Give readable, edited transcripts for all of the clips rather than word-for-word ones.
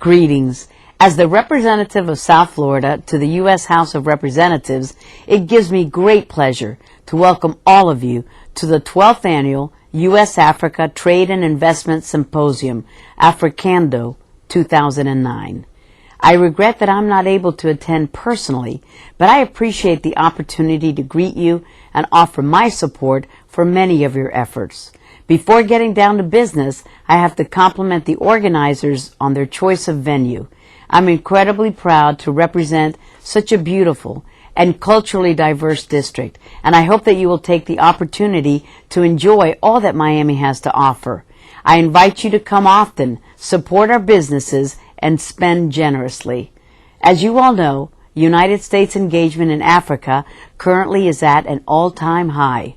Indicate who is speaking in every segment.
Speaker 1: Greetings. As the representative of South Florida to the U.S. House of Representatives, it gives me great pleasure to welcome all of you to the 12th Annual U.S.-Africa Trade and Investment Symposium, AfrICANDO 2009. I regret that I'm not able to attend personally, but I appreciate the opportunity to greet you and offer my support for many of your efforts. Before getting down to business, I have to compliment the organizers on their choice of venue. I'm incredibly proud to represent such a beautiful and culturally diverse district, and I hope that you will take the opportunity to enjoy all that Miami has to offer. I invite you to come often, support our businesses, and spend generously. As you all know, United States engagement in Africa currently is at an all-time high.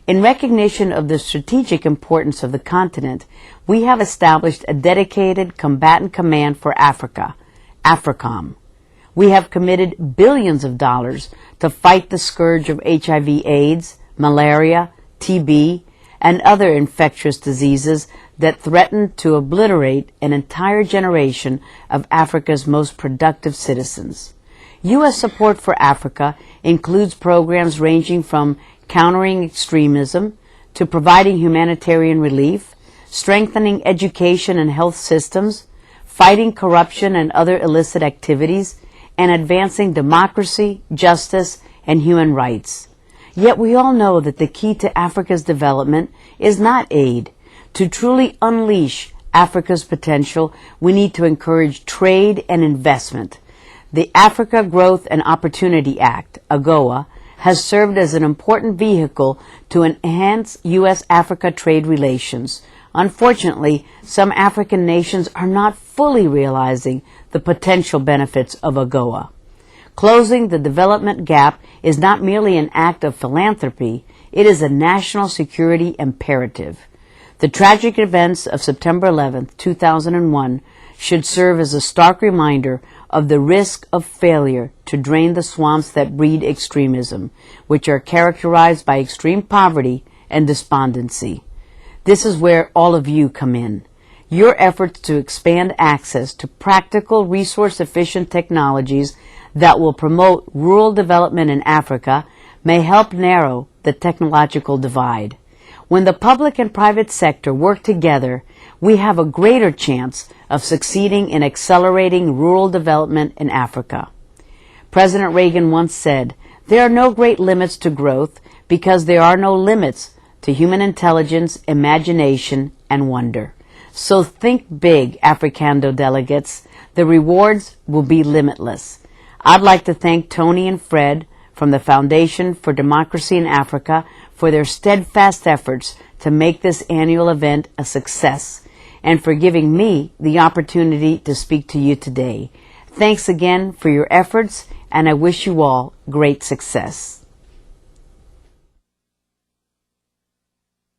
Speaker 1: In recognition of the strategic importance of the continent, we have established a dedicated combatant command for Africa, AfrICOM. We have committed billions of dollars to fight the scourge of HIV/AIDS, malaria, TB, and other infectious diseases that threaten to obliterate an entire generation of Africa's most productive citizens. U.S. support for Africa includes programs ranging from countering extremism to providing humanitarian relief, strengthening education and health systems, fighting corruption and other illicit activities, and advancing democracy, justice, and human rights. Yet we all know that the key to Africa's development is not aid. To truly unleash Africa's potential, we need to encourage trade and investment. The Africa Growth and Opportunity Act, AGOA, has served as an important vehicle to enhance U.S.-Africa trade relations. Unfortunately, some African nations are not fully realizing the potential benefits of AGOA. Closing the development gap is not merely an act of philanthropy, it is a national security imperative. The tragic events of September 11, 2001 should serve as a stark reminder of the risk of failure to drain the swamps that breed extremism, which are characterized by extreme poverty and despondency. This is where all of you come in. Your efforts to expand access to practical, resource-efficient technologies that will promote rural development in Africa may help narrow the technological divide. When the public and private sector work together, we have a greater chance of succeeding in accelerating rural development in Africa. President Reagan once said, "There are no great limits to growth because there are no limits to human intelligence, imagination, and wonder." So think big, AfrICANDO delegates. The rewards will be limitless. I'd like to thank Tony and Fred from the Foundation for Democracy in Africa for their steadfast efforts to make this annual event a success, and for giving me the opportunity to speak to you today. Thanks again for your efforts, and I wish you all great success.